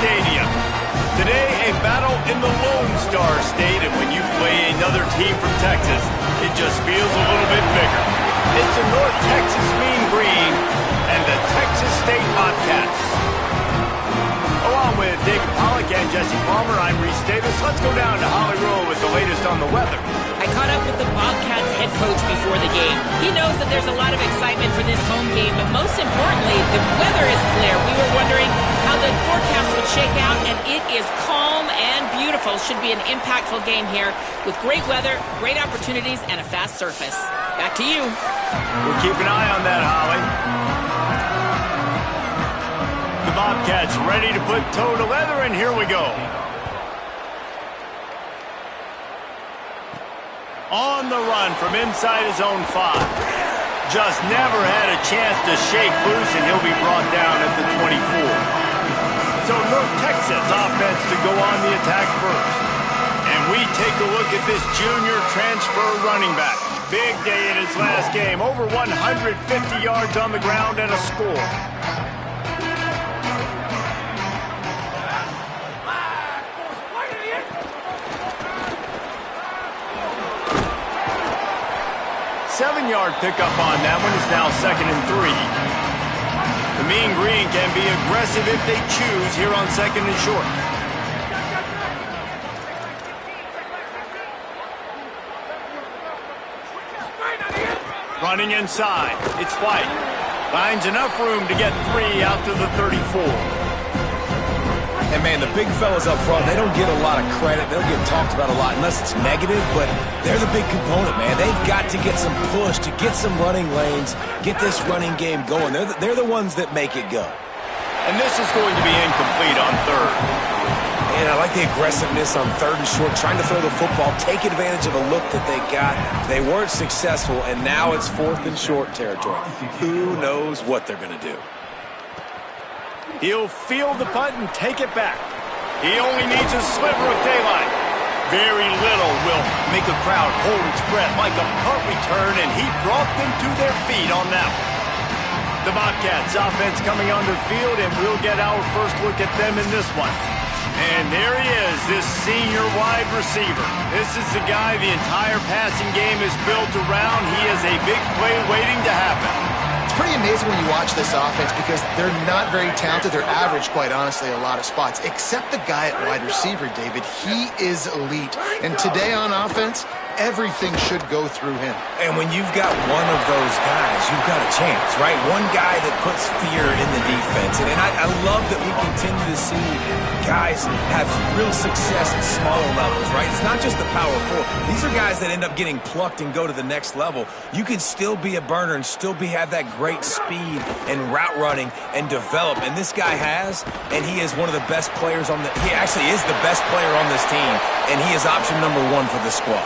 Stadium. Today, a battle in the Lone Star State, and when you play another team from Texas, it just feels a little bit bigger. It's the North Texas Mean Green and the Texas State Bobcats. Along with David Pollack and Jesse Palmer, I'm Reese Davis. Let's go down to Holly Rowe with the latest on the weather. I caught up with the Bobcats head coach before the game. He knows that there's a lot of excitement for this home game, but most importantly, the weather is clear. We were wondering how the forecast would shake out, and it is calm and beautiful. Should be an impactful game here with great weather, great opportunities, and a fast surface. Back to you. We'll keep an eye on that, Holly. The Bobcats ready to put toe to leather, and here we go. On the run from inside his own 5. Just never had a chance to shake loose, and he'll be brought down at the 24. So North Texas offense to go on the attack first. And we take a look at this junior transfer running back. Big day in his last game. Over 150 yards on the ground and a score. Seven-yard pickup on that one is now 2nd and 3. The Mean Green can be aggressive if they choose here on 2nd and short. Running inside. It's White. Finds enough room to get 3 out to the 34. And, man, the big fellas up front, they don't get a lot of credit. They don't get talked about a lot unless it's negative, but they're the big component, man. They've got to get some push, to get some running lanes, get this running game going. They're the ones that make it go. And this is going to be incomplete on 3rd. And I like the aggressiveness on 3rd and short, trying to throw the football, take advantage of a look that they got. They weren't successful, and now it's 4th and short territory. Who knows what they're going to do? He'll field the punt and take it back. He only needs a sliver of daylight. Very little will make a crowd hold its breath like a punt return, and he brought them to their feet on that one. The Bobcats offense coming onto the field, and we'll get our first look at them in this one. And there he is, this senior wide receiver. This is the guy the entire passing game is built around. He has a big play waiting to happen. It's pretty amazing when you watch this offense because they're not very talented. They're average, quite honestly, a lot of spots. Except the guy at wide receiver, David. He is elite. And today on offense, everything should go through him. And when you've got one of those guys, you've got a chance, right? One guy that puts fear in the defense. And I love that we continue to see guys have real success at smaller levels, right? It's not just the power 4. These are guys that end up getting plucked and go to the next level. You can still be a burner and still have that great speed and route running and develop. And this guy has, and he is one of the best players on he actually is the best player on this team, and he is option number 1 for the squad.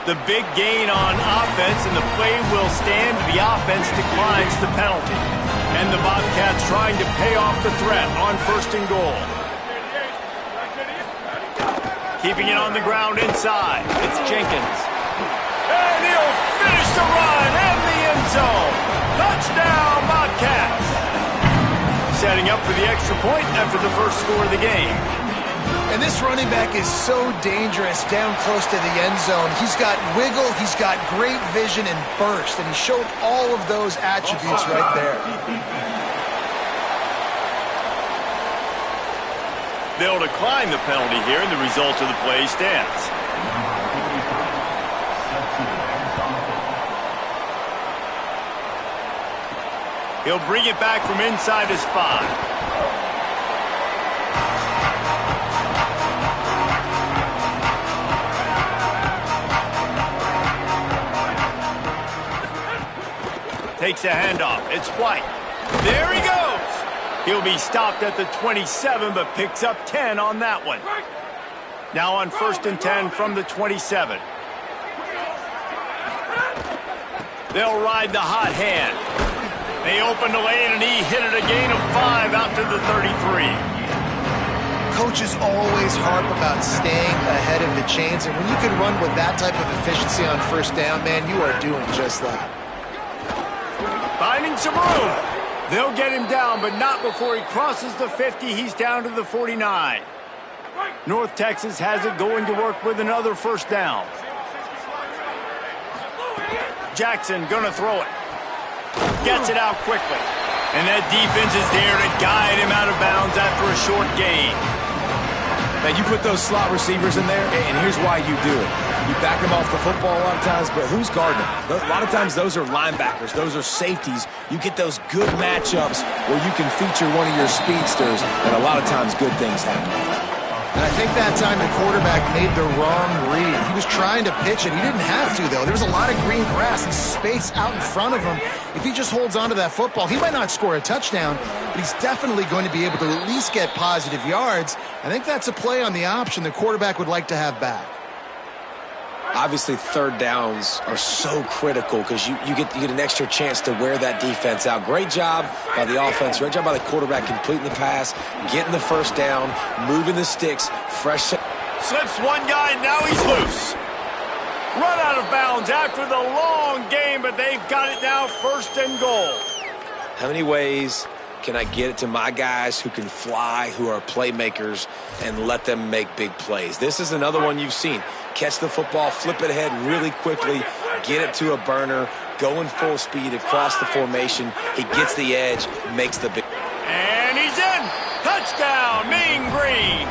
The big gain on offense, and the play will stand. The offense declines the penalty. And the Bobcats trying to pay off the threat on 1st and goal. Keeping it on the ground inside. It's Jenkins. And he'll finish the run and the end zone. Touchdown, Bobcats. Setting up for the extra point after the first score of the game. And this running back is so dangerous down close to the end zone. He's got wiggle, he's got great vision and burst, and he showed all of those attributes right there. They'll decline the penalty here, and the result of the play stands. He'll bring it back from inside his 5. Takes a handoff. It's White. There he goes. He'll be stopped at the 27, but picks up 10 on that one. Now on 1st and 10 from the 27. They'll ride the hot hand. They opened the lane, and he hit it a gain of 5 out to the 33. coaches always harp about staying ahead of the chains, and when you can run with that type of efficiency on first down, man, you are doing just that. Finding some room. They'll get him down, but not before he crosses the 50. He's down to the 49. North Texas has it going to work with another first down. Jackson gonna throw it. Gets it out quickly. And that defense is there to guide him out of bounds after a short gain. Now, you put those slot receivers in there, and here's why you do it. You back them off the football a lot of times, but who's guarding them? A lot of times those are linebackers. Those are safeties. You get those good matchups where you can feature one of your speedsters, and a lot of times good things happen. And I think that time the quarterback made the wrong read. He was trying to pitch it. He didn't have to, though. There was a lot of green grass and space out in front of him. If he just holds on to that football, he might not score a touchdown, but he's definitely going to be able to at least get positive yards. I think that's a play on the option the quarterback would like to have back. Obviously, third downs are so critical because you get an extra chance to wear that defense out. Great job by the offense. Great job by the quarterback completing the pass, getting the first down, moving the sticks, fresh. Slips one guy, now he's loose. Run out of bounds after the long game, but they've got it now, first and goal. How many ways can I get it to my guys who can fly, who are playmakers, and let them make big plays? This is another one you've seen. Catch the football, flip it ahead really quickly, get it to a burner, going full speed across the formation. He gets the edge, makes the big. And he's in. Touchdown, Mean Green.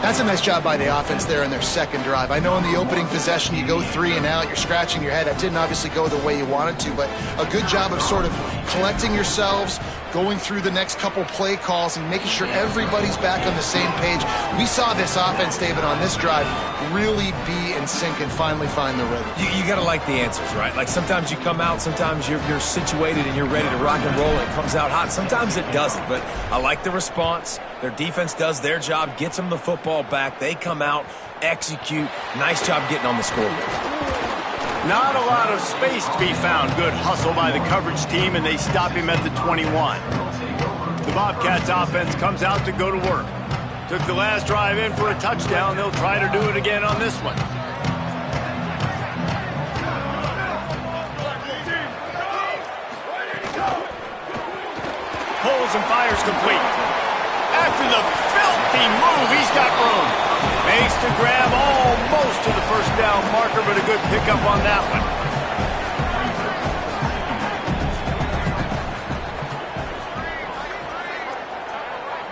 That's a nice job by the offense there in their second drive. I know in the opening possession you go 3 and out, you're scratching your head. That didn't obviously go the way you wanted to, but a good job of sort of collecting yourselves, going through the next couple play calls and making sure everybody's back on the same page. We saw this offense, David, on this drive really be in sync and finally find the rhythm. You got to like the answers, right? Like sometimes you come out, sometimes you're situated and you're ready to rock and roll and it comes out hot. Sometimes it doesn't, but I like the response. Their defense does their job, gets them the football back. They come out, execute. Nice job getting on the scoreboard. Not a lot of space to be found. Good hustle by the coverage team, and they stop him at the 21. The Bobcats offense comes out to go to work. Took the last drive in for a touchdown. They'll try to do it again on this one. Pulls and fires complete. After the filthy move, he's got room. Makes the grab almost to the first down marker, but a good pickup on that one.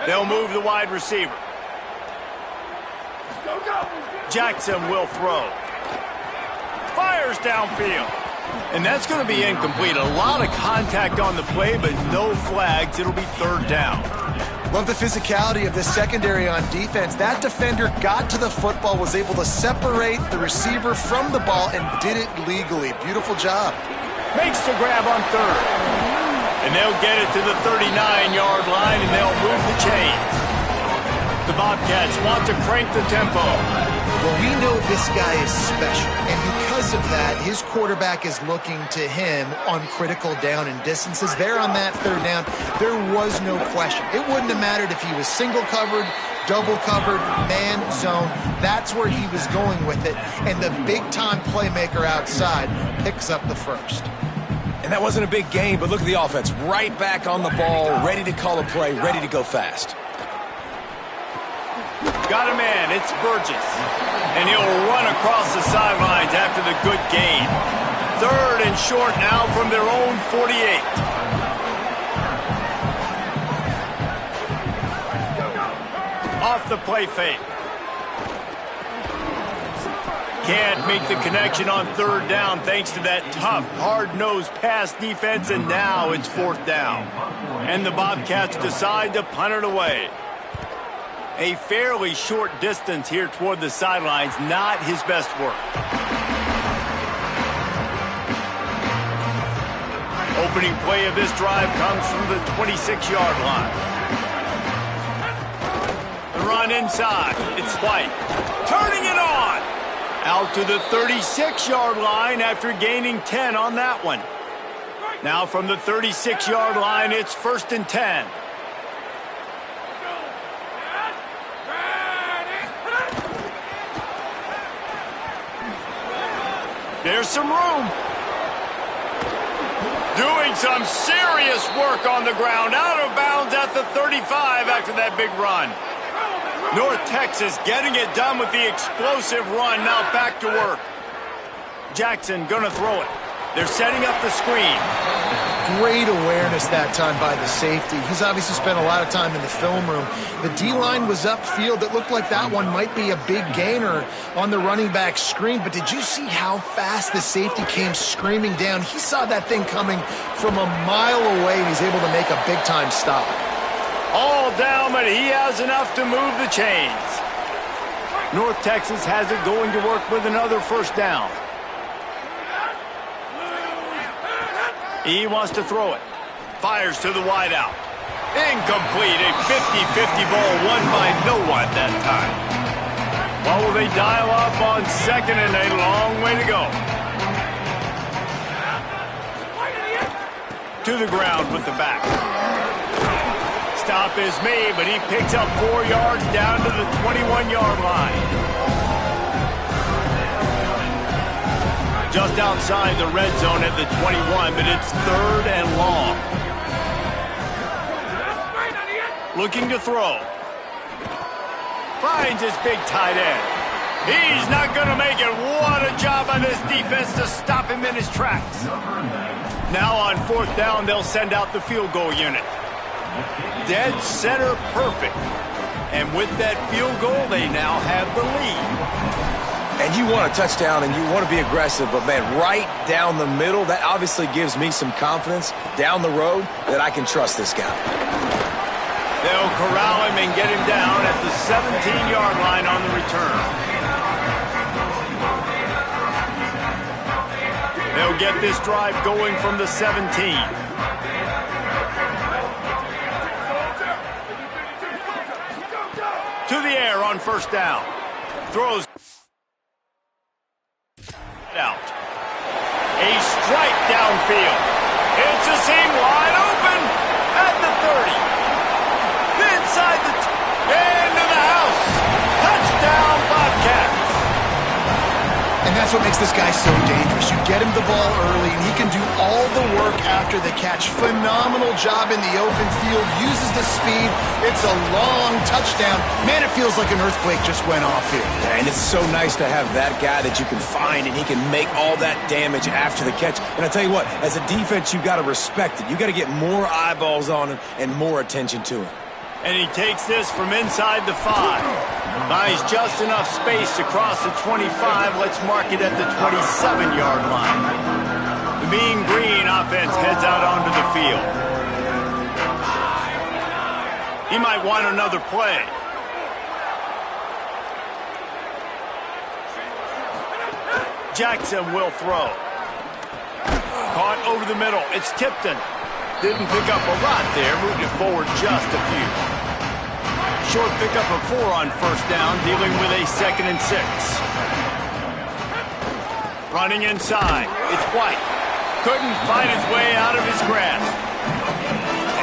They'll move the wide receiver. Jackson will throw. Fires downfield. And that's going to be incomplete. A lot of contact on the play, but no flags. It'll be third down. Love the physicality of this secondary on defense. That defender got to the football, was able to separate the receiver from the ball, and did it legally. Beautiful job. Makes the grab on third. And they'll get it to the 39-yard line, and they'll move the chains. The Bobcats want to crank the tempo. Well, we know this guy is special, and because of that, his quarterback is looking to him on critical down and distances. There on that third down, there was no question. It wouldn't have mattered if he was single covered, double covered, man, zone. That's where he was going with it, and the big-time playmaker outside picks up the first. And that wasn't a big game, but look at the offense. Right back on the ball, ready to call a play, ready to go fast. Got a man, it's Burgess. And he'll run across the sidelines after the good gain. Third and short now from their own 48. Off the play fake. Can't make the connection on third down thanks to that tough, hard-nosed pass defense, and now it's fourth down. And the Bobcats decide to punt it away. A fairly short distance here toward the sidelines, not his best work. Opening play of this drive comes from the 26-yard line. The run inside, it's White. Turning it on! Out to the 36-yard line after gaining 10 on that one. Now from the 36-yard line, it's 1st and 10. There's some room. Doing some serious work on the ground. Out of bounds at the 35 after that big run. North Texas getting it done with the explosive run. Now back to work. Jackson gonna throw it. They're setting up the screen. Great awareness that time by the safety. He's obviously spent a lot of time in the film room. The D-line was upfield. It looked like that one might be a big gainer on the running back screen. But did you see how fast the safety came screaming down? He saw that thing coming from a mile away, and he's able to make a big-time stop. All down, but he has enough to move the chains. North Texas has it going to work with another first down. He wants to throw it. Fires to the wideout. Incomplete. A 50-50 ball won by no one that time. Well, will they dial up on second and a long way to go? To the ground with the back. Stop is made, but he picks up 4 yards down to the 21-yard line. Just outside the red zone at the 21, but it's 3rd and long. Looking to throw. Finds his big tight end. He's not going to make it. What a job by this defense to stop him in his tracks. Now on 4th down, they'll send out the field goal unit. Dead center perfect. And with that field goal, they now have the lead. And you want a touchdown and you want to be aggressive, but, man, right down the middle, that obviously gives me some confidence down the road that I can trust this guy. They'll corral him and get him down at the 17-yard line on the return. They'll get this drive going from the 17. To the air on first down. Throws out. A strike downfield. It's a seam wide open at the 30. Inside the into the house. Touchdown Bobcats. And that's what makes this guy so dangerous. You get him the ball early, and he can do all the work after the catch. Phenomenal job in the open field. Uses the speed. It's a long touchdown. Man, it feels like an earthquake just went off here. And it's so nice to have that guy that you can find, and he can make all that damage after the catch. And I tell you what, as a defense, you've got to respect it. You've got to get more eyeballs on him and more attention to him. And he takes this from inside the 5. Buys just enough space to cross the 25. Let's mark it at the 27-yard line. The Mean Green offense heads out onto the field. He might want another play. Jackson will throw. Caught over the middle. It's Tipton. Didn't pick up a lot there. Moved it forward just a few. Short pickup of 4 on first down, dealing with a 2nd and 6. Running inside. It's White. Couldn't find his way out of his grasp.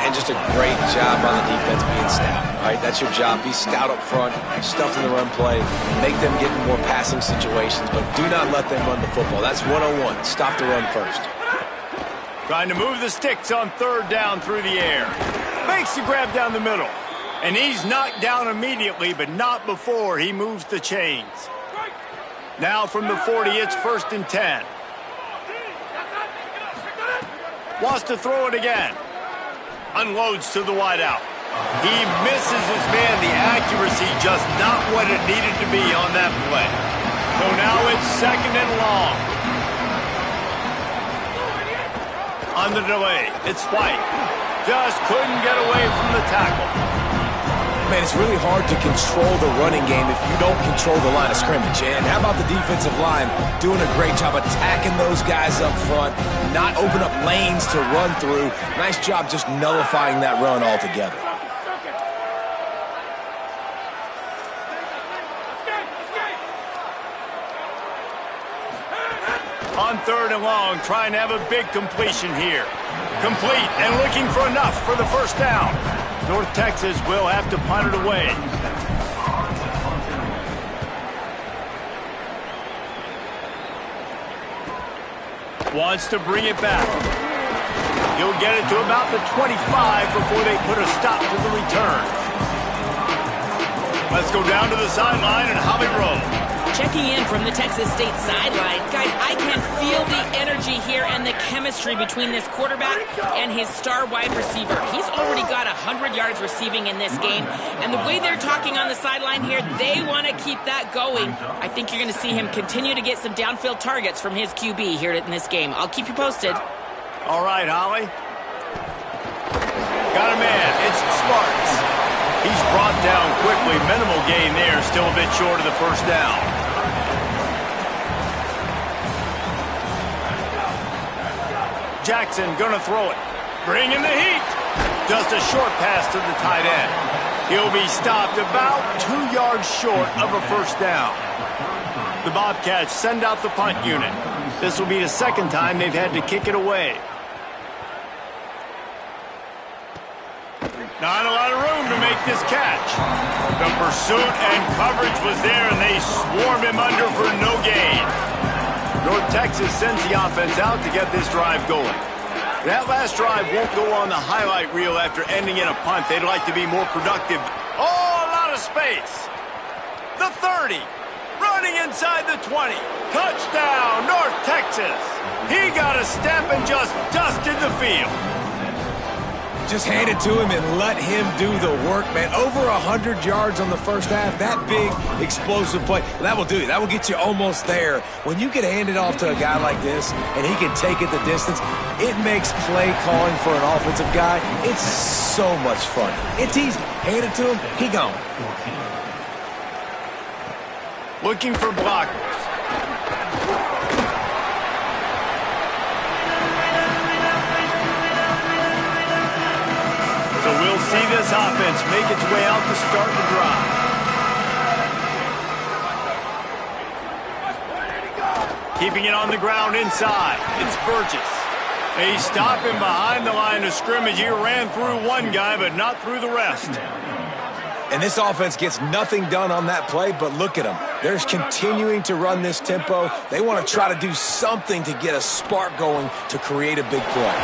And just a great job on the defense being stout. All right, that's your job. Be stout up front, stuff in the run play, make them get in more passing situations, but do not let them run the football. That's 101. Stop the run first. Trying to move the sticks on 3rd down through the air. Makes the grab down the middle. And he's knocked down immediately, but not before he moves the chains. Now from the 40, it's 1st and 10. Wants to throw it again. Unloads to the wideout. He misses his man. The accuracy just not what it needed to be on that play. So now it's 2nd and long. On the delay, it's White. Just couldn't get away from the tackle. Man, it's really hard to control the running game if you don't control the line of scrimmage. And how about the defensive line doing a great job attacking those guys up front, not open up lanes to run through. Nice job just nullifying that run altogether. On 3rd and long, trying to have a big completion here. Complete and looking for enough for the first down. North Texas will have to punt it away. Wants to bring it back. He'll get it to about the 25 before they put a stop to the return. Let's go down to the sideline and Holly Rowe. Checking in from the Texas State sideline. Guys, I can feel the energy here and the chemistry between this quarterback and his star wide receiver. He's already got 100 yards receiving in this game, and the way they're talking on the sideline here, they want to keep that going. I think you're going to see him continue to get some downfield targets from his QB here in this game. I'll keep you posted. All right, Holly. Got a man. It's Sparks. He's brought down quickly. Minimal gain there. Still a bit short of the first down. Jackson gonna throw it. Bringing the heat. Just a short pass to the tight end. He'll be stopped about 2 yards short of a first down. The Bobcats send out the punt unit. This will be the second time they've had to kick it away. Not a lot of room to make this catch. The pursuit and coverage was there, and they swarm him under for no gain. North Texas sends the offense out to get this drive going. That last drive won't go on the highlight reel after ending in a punt. They'd like to be more productive. Oh, a lot of space. The 30. Running inside the 20. Touchdown, North Texas. He got a step and just dusted the field. Just hand it to him and let him do the work, man. Over 100 yards on the first half. That big, explosive play. That will do it. That will get you almost there. When you get handed off to a guy like this and he can take it the distance, it makes play calling for an offensive guy, it's so much fun. It's easy. Hand it to him, he gone. Looking for blockers. So we'll see this offense make its way out to start the drive. Keeping it on the ground inside. It's Burgess. They stop him behind the line of scrimmage. He ran through one guy, but not through the rest. And this offense gets nothing done on that play, but look at them. They're continuing to run this tempo. They want to try to do something to get a spark going to create a big play.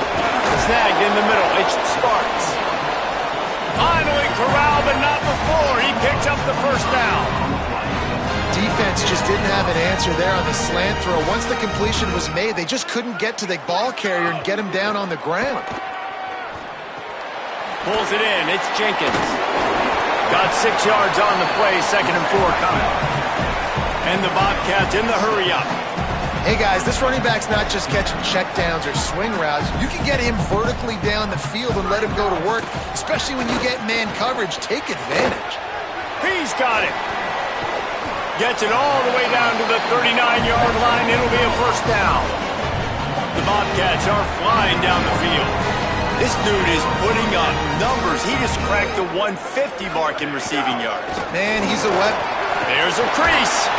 Snagged in the middle. It's Sparks. Finally corralled, but not before. He picks up the first down. Defense just didn't have an answer there on the slant throw. Once the completion was made, they just couldn't get to the ball carrier and get him down on the ground. Pulls it in. It's Jenkins. Got 6 yards on the play. 2nd and 4 coming. And the Bobcats in the hurry-up. Hey, guys, this running back's not just catching checkdowns or swing routes. You can get him vertically down the field and let him go to work, especially when you get man coverage. Take advantage. He's got it. Gets it all the way down to the 39-yard line. It'll be a first down. The Bobcats are flying down the field. This dude is putting up numbers. He just cracked the 150 mark in receiving yards. Man, he's a weapon. There's a crease.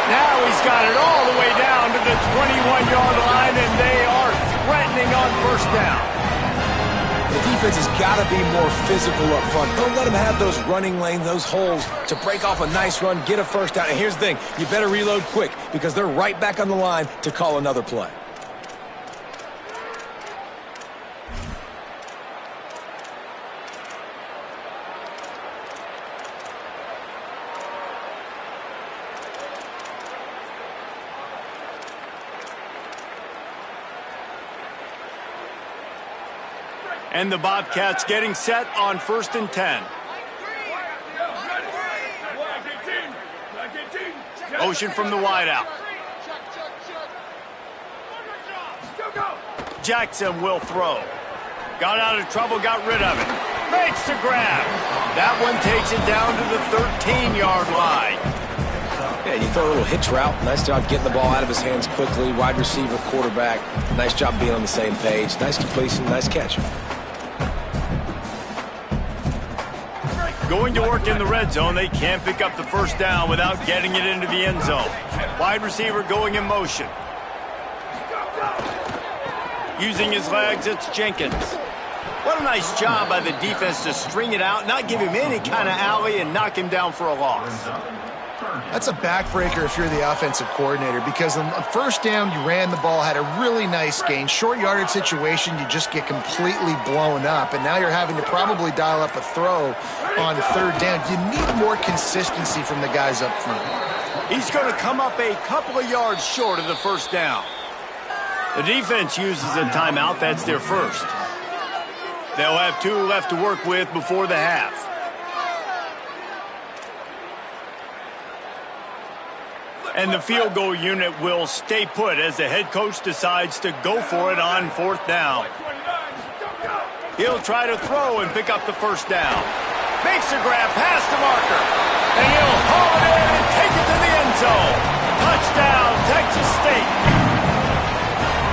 Now he's got it all the way down to the 21-yard line, and they are threatening on first down. The defense has got to be more physical up front. Don't let them have those running lanes, those holes to break off a nice run, get a first down. And here's the thing, you better reload quick because they're right back on the line to call another play. And the Bobcats getting set on 1st and 10. Motion from the wideout. Jackson will throw. Got out of trouble, got rid of it. Makes the grab. That one takes it down to the 13-yard line. Yeah, you throw a little hitch route. Nice job getting the ball out of his hands quickly. Wide receiver, quarterback. Nice job being on the same page. Nice completion, nice catch. Going to work in the red zone. They can't pick up the first down without getting it into the end zone. Wide receiver going in motion. Using his legs, it's Jenkins. What a nice job by the defense to string it out, not give him any kind of alley, and knock him down for a loss. That's a backbreaker if you're the offensive coordinator, because on first down, you ran the ball, had a really nice gain. Short yardage situation, you just get completely blown up, and now you're having to probably dial up a throw on third down. You need more consistency from the guys up front. He's going to come up a couple of yards short of the first down. The defense uses a timeout. That's their first. They'll have 2 left to work with before the half. And the field goal unit will stay put as the head coach decides to go for it on fourth down. He'll try to throw and pick up the first down. Makes a grab past the marker. And he'll haul it in and take it to the end zone. Touchdown, Texas State.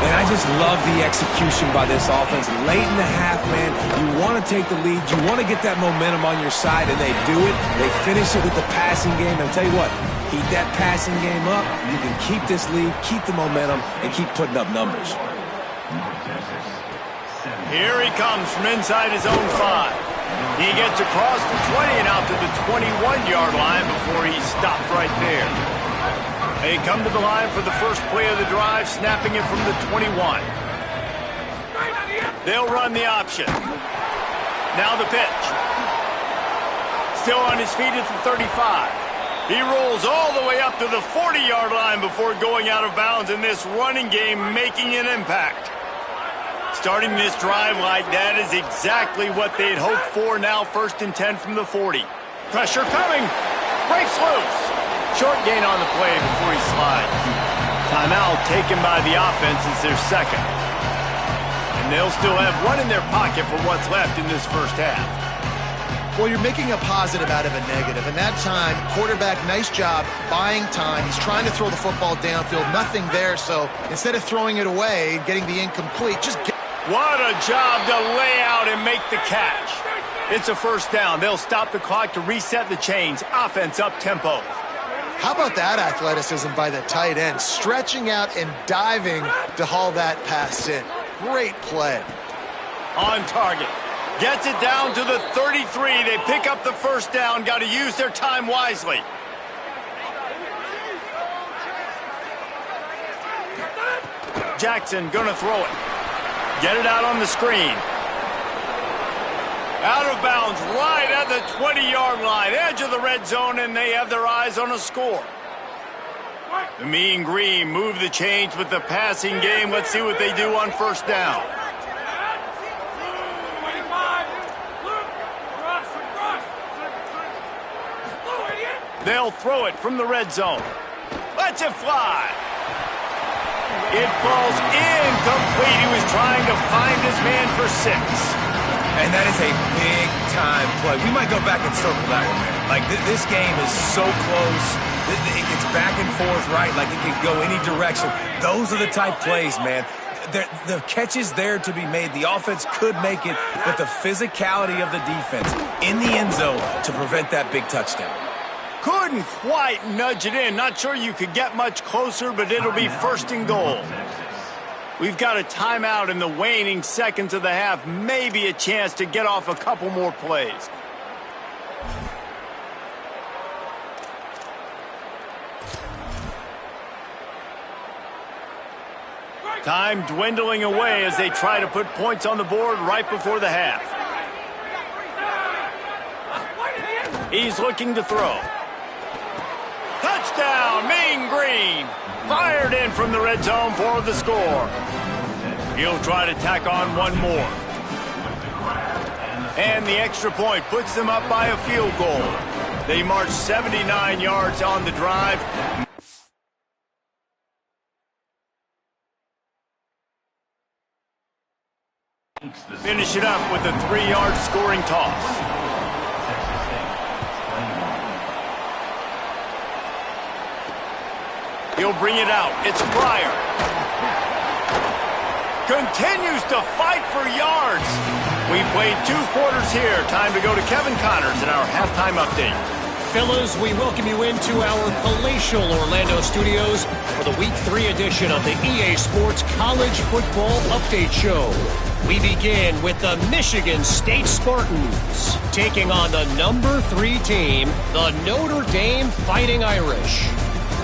And I just love the execution by this offense. Late in the half, man, you want to take the lead. You want to get that momentum on your side, and they do it. They finish it with the passing game. And I'll tell you what, keep that passing game up. You can keep this lead, keep the momentum, and keep putting up numbers. Here he comes from inside his own 5. He gets across the 20 and out to the 21-yard line before he's stopped right there. They come to the line for the first play of the drive, snapping it from the 21. They'll run the option. Now the pitch. Still on his feet at the 35. He rolls all the way up to the 40-yard line before going out of bounds in this running game, making an impact. Starting this drive like that is exactly what they'd hoped for. Now 1st and 10 from the 40. Pressure coming. Breaks loose. Short gain on the play before he slides. Timeout taken by the offense is their second. And they'll still have one in their pocket for what's left in this first half. Well, you're making a positive out of a negative. And that time, quarterback, nice job buying time. He's trying to throw the football downfield. Nothing there. So instead of throwing it away, getting the incomplete, just get... What a job to lay out and make the catch. It's a first down. They'll stop the clock to reset the chains. Offense up tempo. How about that athleticism by the tight end? Stretching out and diving to haul that pass in. Great play. On target. Gets it down to the 33. They pick up the first down. Got to use their time wisely. Jackson gonna throw it. Get it out on the screen. Out of bounds right at the 20-yard line. Edge of the red zone, and they have their eyes on a score. The Mean Green move the chains with the passing game. Let's see what they do on first down. They'll throw it from the red zone. Lets it fly. It falls incomplete. He was trying to find his man for 6. And that is a big-time play. We might go back and circle that one, man. Like, this game is so close. It gets back and forth, right? Like, it can go any direction. Those are the type plays, man. The catch is there to be made. The offense could make it, but the physicality of the defense in the end zone to prevent that big touchdown. Couldn't quite nudge it in. Not sure you could get much closer, but it'll be 1st and goal. We've got a timeout in the waning seconds of the half. Maybe a chance to get off a couple more plays. Time dwindling away as they try to put points on the board right before the half. He's looking to throw. Touchdown, Mean Green. Fired in from the red zone for the score. He'll try to tack on one more. And the extra point puts them up by a field goal. They march 79 yards on the drive. Finish it up with a 3-yard scoring toss. He'll bring it out. It's Pryor. Continues to fight for yards. We've played 2 quarters here. Time to go to Kevin Connors in our halftime update. Fellas, we welcome you into our palatial Orlando studios for the Week 3 edition of the EA Sports College Football Update Show. We begin with the Michigan State Spartans taking on the number 3 team, the Notre Dame Fighting Irish.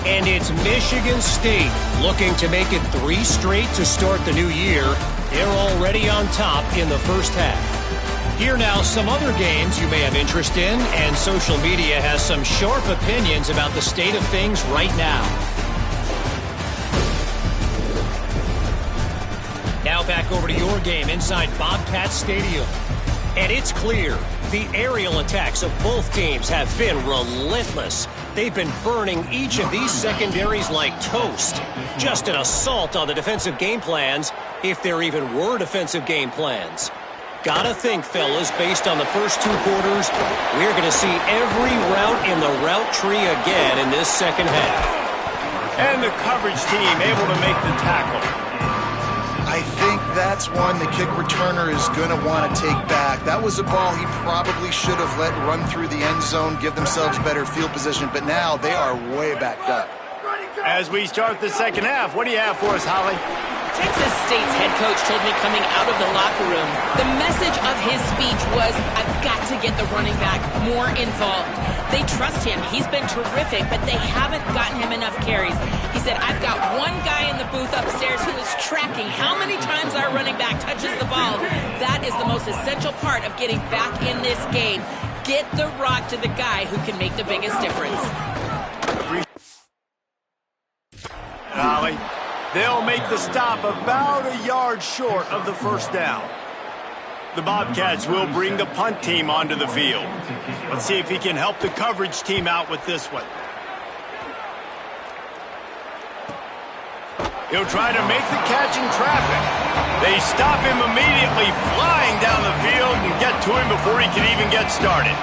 And it's Michigan State looking to make it 3 straight to start the new year. They're already on top in the first half. Here now some other games you may have interest in, and social media has some sharp opinions about the state of things right now. Now back over to your game inside Bobcat Stadium. And it's clear the aerial attacks of both teams have been relentless. They've been burning each of these secondaries like toast. Just an assault on the defensive game plans, if there even were defensive game plans. Gotta think, fellas, based on the first 2 quarters, we're going to see every route in the route tree again in this second half. And the coverage team able to make the tackle. I think that's one the kick returner is going to want to take back. That was a ball he probably should have let run through the end zone, give themselves better field position, but now they are way backed up. As we start the second half, what do you have for us, Holly? Texas State's head coach told me coming out of the locker room, the message of his speech was, I've got to get the running back more involved. They trust him. He's been terrific, but they haven't gotten him enough carries. He said, I've got one guy in the booth upstairs who is tracking how many times our running back touches the ball. That is the most essential part of getting back in this game. Get the rock to the guy who can make the biggest difference. Holly, they'll make the stop about a yard short of the first down. The Bobcats will bring the punt team onto the field. Let's see if he can help the coverage team out with this one. He'll try to make the catch in traffic. They stop him immediately, flying down the field and get to him before he can even get started.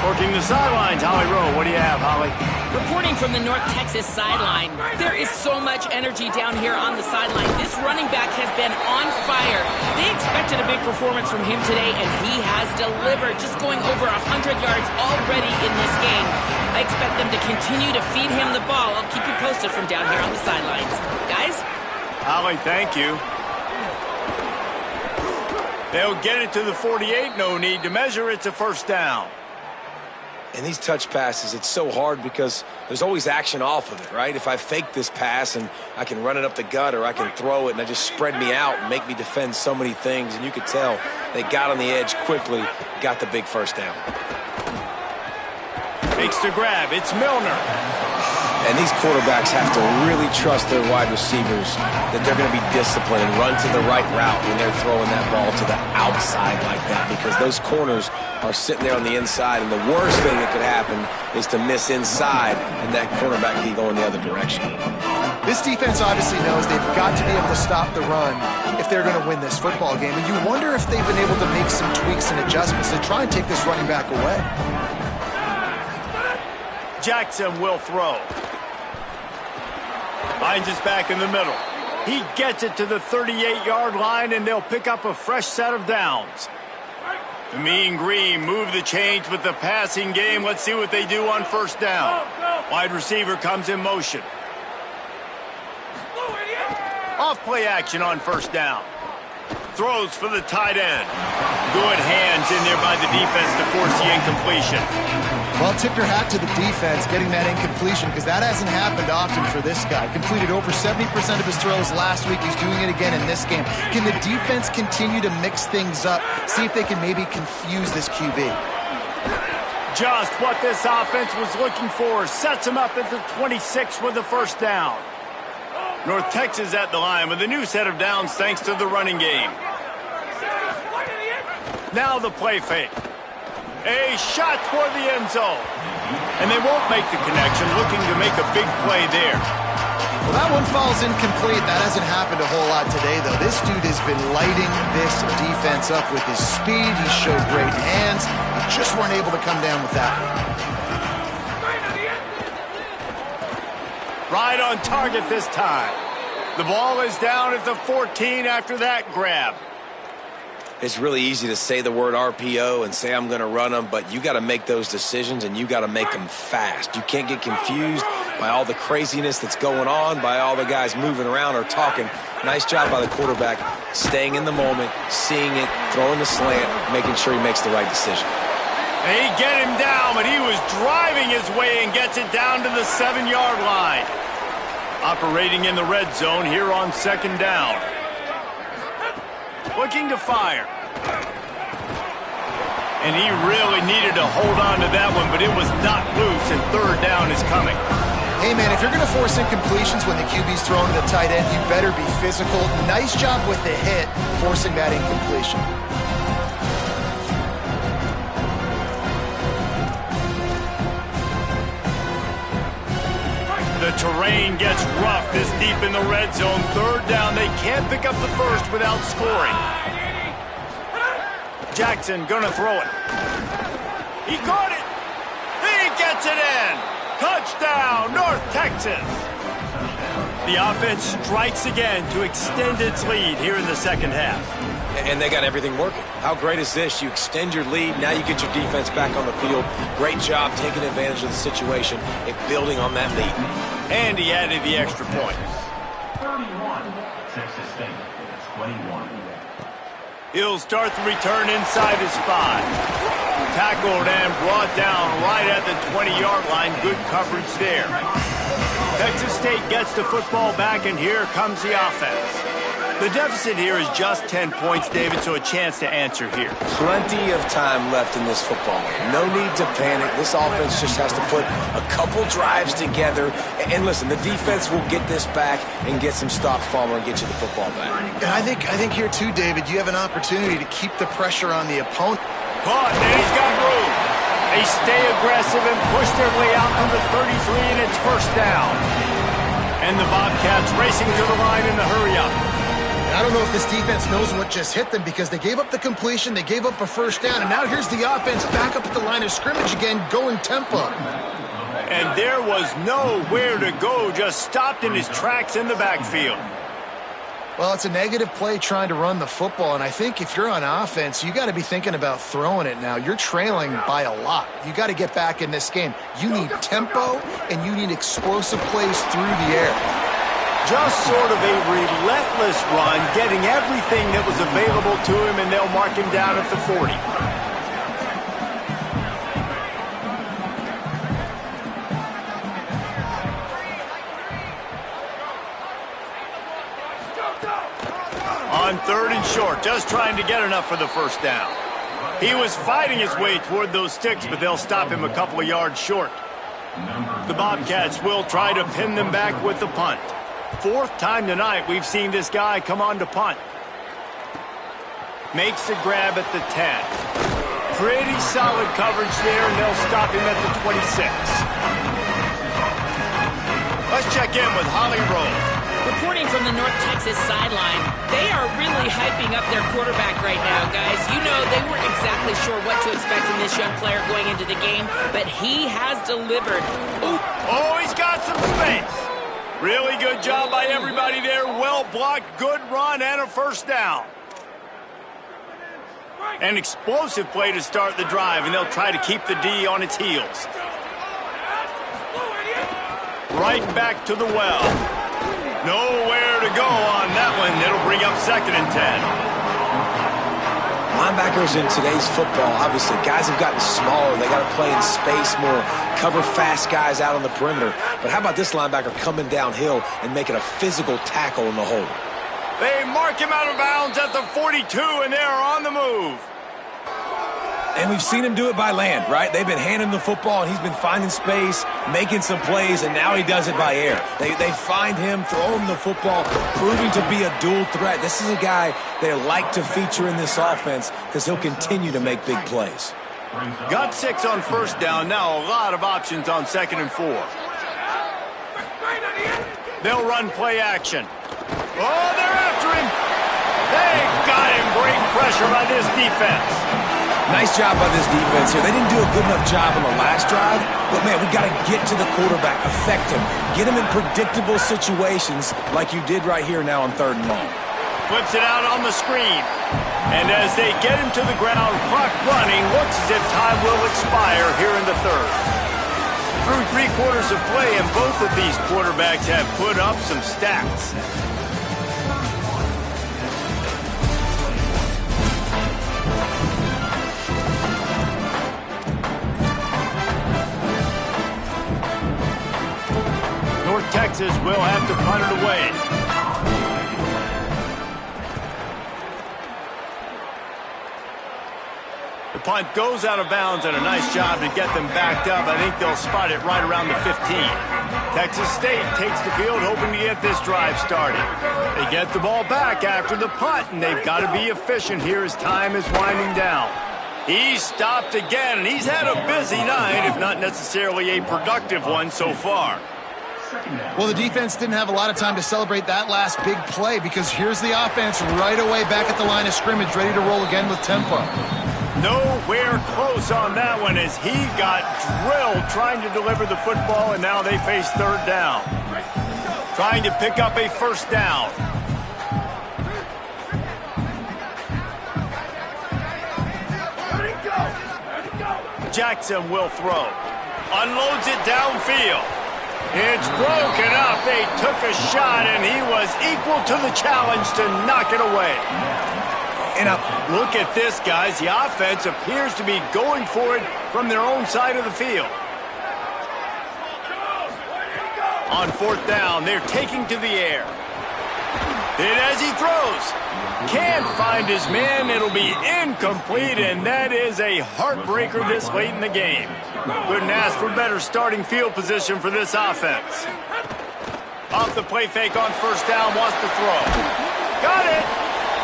Working the sidelines, Holly Rowe. What do you have, Holly? Reporting from the North Texas sideline, there is so much energy down here on the sideline. This running back has been on fire. They expected a big performance from him today, and he has delivered, just going over 100 yards already in this game. I expect them to continue to feed him the ball. I'll keep you posted from down here on the sidelines. Guys? Holly, thank you. They'll get it to the 48. No need to measure. It's a first down. And these touch passes, it's so hard because there's always action off of it, right? If I fake this pass and I can run it up the gut or I can throw it and I just spread me out and make me defend so many things. And you could tell they got on the edge quickly, got the big first down. Makes the grab. It's Milner. And these quarterbacks have to really trust their wide receivers that they're going to be disciplined and run to the right route when they're throwing that ball to the outside like that, because those corners are sitting there on the inside, and the worst thing that could happen is to miss inside and that quarterback be going the other direction. This defense obviously knows they've got to be able to stop the run if they're going to win this football game, and you wonder if they've been able to make some tweaks and adjustments to try and take this running back away. Jackson will throw. Finds us back in the middle. He gets it to the 38-yard line, and they'll pick up a fresh set of downs. The Mean Green move the chains with the passing game. Let's see what they do on first down. Wide receiver comes in motion. Off play action on first down. Throws for the tight end. Good hands in there by the defense to force the incompletion. Well, tip your hat to the defense getting that incompletion, because that hasn't happened often for this guy. Completed over 70% of his throws last week. He's doing it again in this game. Can the defense continue to mix things up? See if they can maybe confuse this QB. Just what this offense was looking for. Sets him up at the 26 with the first down. North Texas at the line with a new set of downs thanks to the running game. Now the play fake. A shot toward the end zone. And they won't make the connection, looking to make a big play there. Well, that one falls incomplete. That hasn't happened a whole lot today, though. This dude has been lighting this defense up with his speed. He showed great hands. They just weren't able to come down with that one. Right on target this time. The ball is down at the 14 after that grab. It's really easy to say the word RPO and say I'm going to run them, but you got to make those decisions and you got to make them fast. You can't get confused by all the craziness that's going on, by all the guys moving around or talking. Nice job by the quarterback, staying in the moment, seeing it, throwing the slant, making sure he makes the right decision. They get him down, but he was driving his way and gets it down to the 7-yard line. Operating in the red zone here on 2nd down. Looking to fire. And he really needed to hold on to that one, but it was not loose, and 3rd down is coming. Hey, man, if you're going to force incompletions when the QB's throwing to the tight end, you better be physical. Nice job with the hit, forcing that incompletion. The terrain gets rough this deep in the red zone. 3rd down, they can't pick up the first without scoring. Jackson gonna throw it. He caught it. He gets it in. Touchdown, North Texas. The offense strikes again to extend its lead here in the 2nd half. And they got everything working. How great is this? You extend your lead. Now you get your defense back on the field. Great job taking advantage of the situation and building on that lead. And he added the extra point. 31, Texas State, 21. He'll start the return inside his 5. Tackled and brought down right at the 20-yard line. Good coverage there. Texas State gets the football back, and here comes the offense. The deficit here is just 10 points, David, so a chance to answer here. Plenty of time left in this football game. No need to panic. This offense just has to put a couple drives together. And listen, the defense will get this back and get some stops following and get you the football back. And I think here too, David, you have an opportunity to keep the pressure on the opponent. Caught, and he's got room. They stay aggressive and push their way out to the 33, and it's 1st down. And the Bobcats racing to the line in the hurry-up. I don't know if this defense knows what just hit them because they gave up the completion, they gave up a 1st down, and now here's the offense back up at the line of scrimmage again, going tempo. And there was nowhere to go, just stopped in his tracks in the backfield. Well, it's a negative play trying to run the football, and I think if you're on offense, you got to be thinking about throwing it now. You're trailing by a lot. You got to get back in this game. You need tempo, and you need explosive plays through the air. Just sort of a relentless run, getting everything that was available to him, and they'll mark him down at the 40. On 3rd and short, just trying to get enough for the 1st down. He was fighting his way toward those sticks, but they'll stop him a couple of yards short. The Bobcats will try to pin them back with the punt. 4th time tonight we've seen this guy come on to punt. Makes the grab at the 10. Pretty solid coverage there, and they'll stop him at the 26. Let's check in with Holly Rowe. Reporting from the North Texas sideline, they are really hyping up their quarterback right now, guys. You know, they weren't exactly sure what to expect from this young player going into the game, but he has delivered. Oh, he's got some space. Really good job by everybody there. Well blocked, good run, and a 1st down. An explosive play to start the drive, and they'll try to keep the D on its heels. Right back to the well. Nowhere to go on that one. It'll bring up 2nd and 10. Linebackers in today's football, obviously, guys have gotten smaller. They got to play in space more, cover fast guys out on the perimeter. But how about this linebacker coming downhill and making a physical tackle in the hole? They mark him out of bounds at the 42, and they are on the move. And we've seen him do it by land, right? They've been handing him the football, and he's been finding space, making some plays, and now he does it by air. They find him, throw him the football, proving to be a dual threat. This is a guy they like to feature in this offense because he'll continue to make big plays. Got 6 on 1st down. Now a lot of options on 2nd and 4. They'll run play action. Oh, they're after him. They got him. Great pressure by this defense. Nice job by this defense here. They didn't do a good enough job on the last drive, but, man, we got to get to the quarterback, affect him, get him in predictable situations like you did right here now on 3rd and long. Flips it out on the screen. And as they get him to the ground, clock running, looks as if time will expire here in the 3rd. Through 3 quarters of play, and both of these quarterbacks have put up some stats. North Texas will have to punt it away. The punt goes out of bounds, and a nice job to get them backed up. I think they'll spot it right around the 15. Texas State takes the field, hoping to get this drive started. They get the ball back after the punt, and they've got to be efficient here as time is winding down. He's stopped again, and he's had a busy night, if not necessarily a productive one so far. Well, the defense didn't have a lot of time to celebrate that last big play, because here's the offense right away back at the line of scrimmage, ready to roll again with tempo. Nowhere close on that one as he got drilled trying to deliver the football, and now they face third down. Trying to pick up a first down. Jackson will throw. Unloads it downfield. It's broken up. They took a shot, and he was equal to the challenge to knock it away. And look at this, guys. The offense appears to be going for it from their own side of the field. On fourth down, they're taking to the air. And as he throws, can't find his man. It'll be incomplete, and that is a heartbreaker this late in the game. Couldn't ask for better starting field position for this offense. Off the play fake on first down, wants to throw. Got it!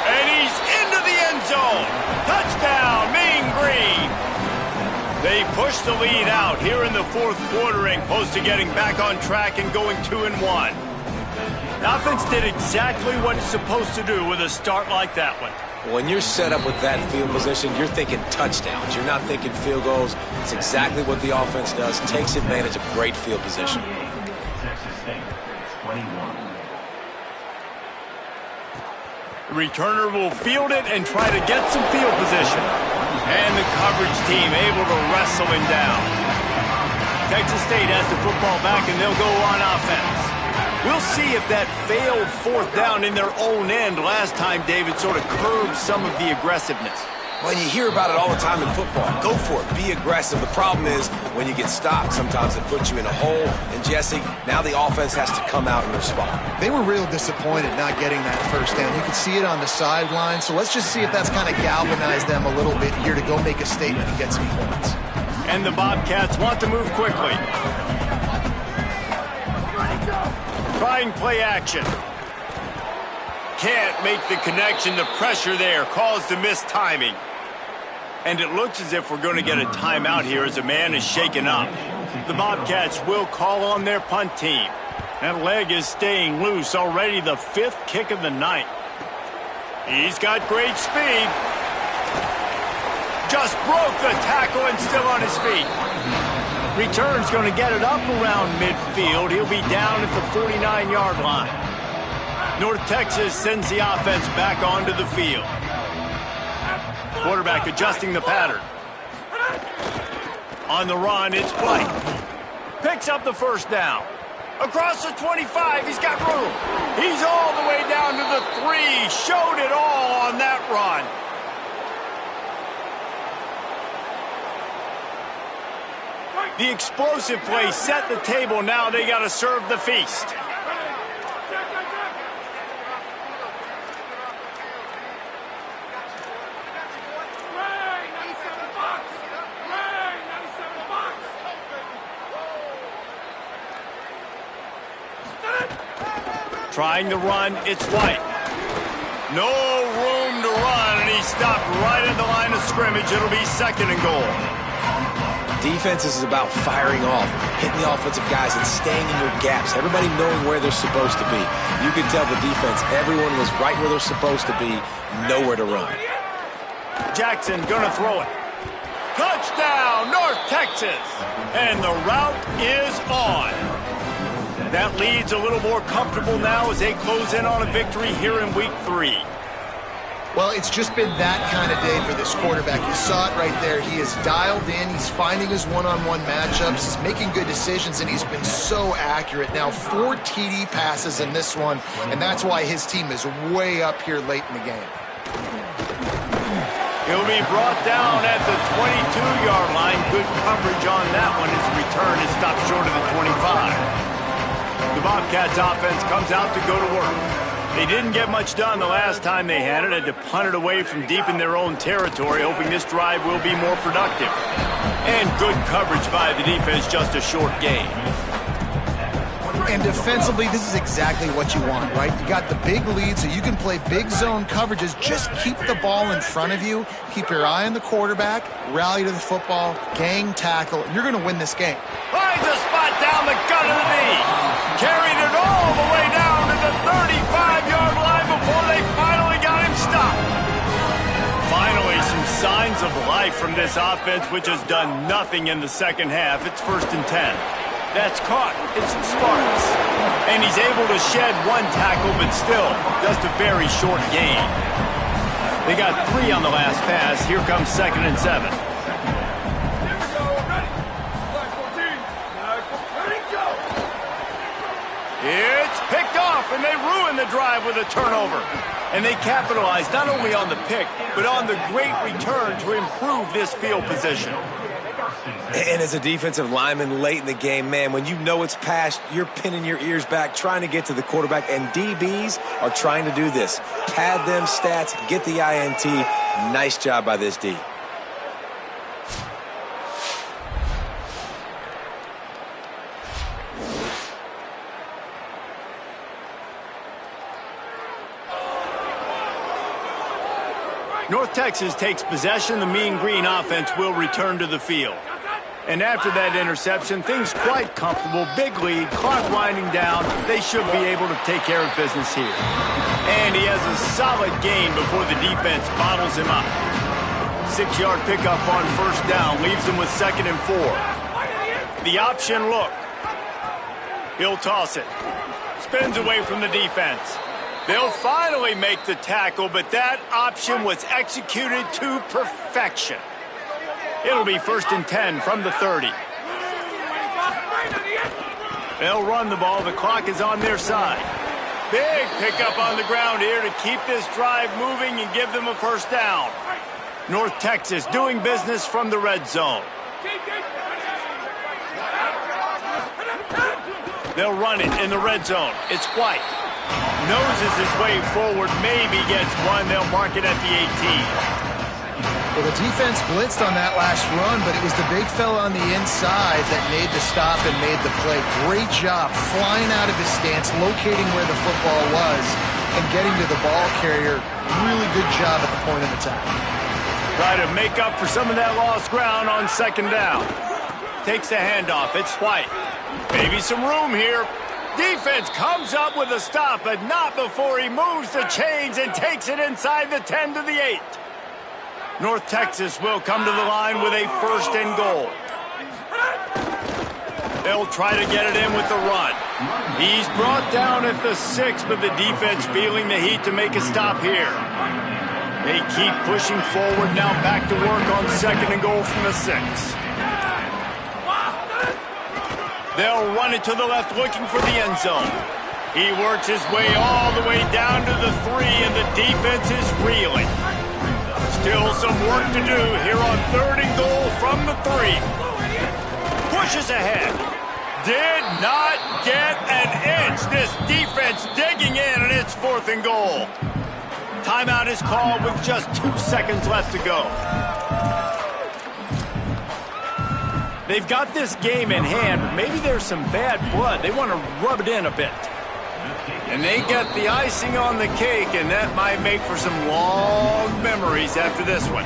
And he's into the end zone. Touchdown, Mean Green. They push the lead out here in the fourth quarter and close to getting back on track and going 2-1. The offense did exactly what it's supposed to do with a start like that one. When you're set up with that field position, you're thinking touchdowns. You're not thinking field goals. It's exactly what the offense does. Takes advantage of great field position. Texas State, 21. The returner will field it and try to get some field position. And the coverage team able to wrestle him down. Texas State has the football back, and they'll go on offense. We'll see if that failed fourth down in their own end last time, David, sort of curbed some of the aggressiveness. Well, you hear about it all the time in football. Go for it. Be aggressive. The problem is when you get stopped, sometimes it puts you in a hole. And, Jesse, now the offense has to come out in their spot. They were real disappointed not getting that first down. You could see it on the sideline. So let's just see if that's kind of galvanized them a little bit here to go make a statement and get some points. And the Bobcats want to move quickly. Trying play action. Can't make the connection. The pressure there caused the missed timing. And it looks as if we're going to get a timeout here as a man is shaken up. The Bobcats will call on their punt team. That leg is staying loose. Already the 5th kick of the night. He's got great speed. Just broke the tackle and still on his feet. Return's going to get it up around midfield. He'll be down at the 49-yard line. North Texas sends the offense back onto the field. Quarterback adjusting the pattern. On the run, it's White. Picks up the first down. Across the 25, he's got room. He's all the way down to the 3. Showed it all on that run. The explosive play set the table. Now they got to serve the feast. Trying to run, it's White. No room to run, and he stopped right at the line of scrimmage. It'll be 2nd and goal. Defense is about firing off, hitting the offensive guys, and staying in your gaps. Everybody knowing where they're supposed to be. You could tell the defense, everyone was right where they're supposed to be, nowhere to run. Jackson gonna throw it. Touchdown, North Texas! And the route is on. That lead's a little more comfortable now as they close in on a victory here in week 3. Well, it's just been that kind of day for this quarterback. You saw it right there. He is dialed in. He's finding his one-on-one matchups. He's making good decisions, and he's been so accurate. Now, 4 TD passes in this one, and that's why his team is way up here late in the game. He'll be brought down at the 22-yard line. Good coverage on that one. His return is stopped short of the 25. The Bobcats offense comes out to go to work. They didn't get much done the last time they had it. Had to punt it away from deep in their own territory, hoping this drive will be more productive. And good coverage by the defense, just a short gain. And defensively, this is exactly what you want, right? You got the big lead, so you can play big zone coverages. Just keep the ball in front of you. Keep your eye on the quarterback. Rally to the football. Gang tackle. You're going to win this game. Finds a spot down the gut of the knee. Carried it all the way down to the 35-yard line before they finally got him stopped. Finally, some signs of life from this offense, which has done nothing in the second half. It's 1st and 10. That's caught. It's Sparks. And he's able to shed 1 tackle, but still, just a very short gain. They got 3 on the last pass. Here comes 2nd and 7. It's picked off, and they ruin the drive with a turnover. And they capitalize not only on the pick, but on the great return to improve this field position. And as a defensive lineman late in the game, man, when you know it's past, you're pinning your ears back, trying to get to the quarterback, and DBs are trying to do this. Pad them stats, get the INT. Nice job by this D. North Texas takes possession. The Mean Green offense will return to the field. And after that interception, things quite comfortable. Big lead, clock winding down. They should be able to take care of business here. And he has a solid gain before the defense bottles him up. 6-yard pickup on 1st down leaves him with 2nd and 4. The option look. He'll toss it. Spins away from the defense. They'll finally make the tackle, but that option was executed to perfection. It'll be 1st and 10 from the 30. They'll run the ball. The clock is on their side. Big pickup on the ground here to keep this drive moving and give them a 1st down. North Texas doing business from the red zone. They'll run it in the red zone. It's White. Noses his way forward, maybe gets 1. They'll mark it at the 18. Well, the defense blitzed on that last run, but it was the big fella on the inside that made the stop and made the play. Great job flying out of his stance, locating where the football was, and getting to the ball carrier. Really good job at the point of attack. Try to make up for some of that lost ground on 2nd down. Takes the handoff. It's White. Maybe some room here. Defense comes up with a stop, but not before he moves the chains and takes it inside the 10 to the 8. North Texas will come to the line with a 1st and goal. They'll try to get it in with the run. He's brought down at the 6, but the defense feeling the heat to make a stop here. They keep pushing forward, now back to work on 2nd and goal from the 6. They'll run it to the left, looking for the end zone. He works his way all the way down to the 3, and the defense is reeling. Still some work to do here on 3rd and goal from the 3. Pushes ahead. Did not get an inch. This defense digging in, and it's 4th and goal. Timeout is called with just 2 seconds left to go. They've got this game in hand, but maybe there's some bad blood. They want to rub it in a bit. And they get the icing on the cake, and that might make for some long memories after this one.